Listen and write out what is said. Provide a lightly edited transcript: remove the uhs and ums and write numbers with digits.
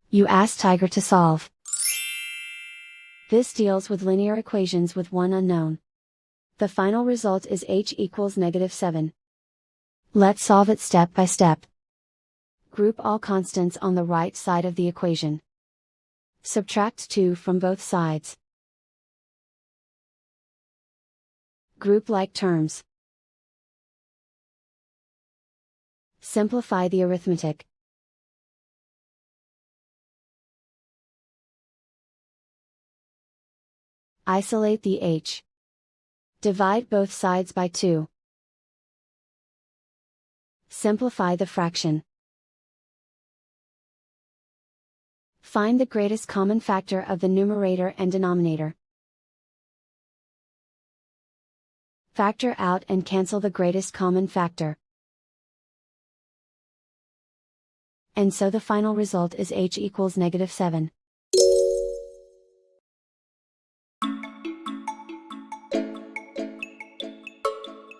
You ask Tiger to solve. This deals with linear equations with one unknown. The final result is h equals -7. Let's solve it step by step. Group all constants on the right side of the equation. Subtract 2 from both sides. Group like terms. Simplify the arithmetic. Isolate the h. Divide both sides by 2. Simplify the fraction. Find the greatest common factor of the numerator and denominator. Factor out and cancel the greatest common factor. And so the final result is h equals -7.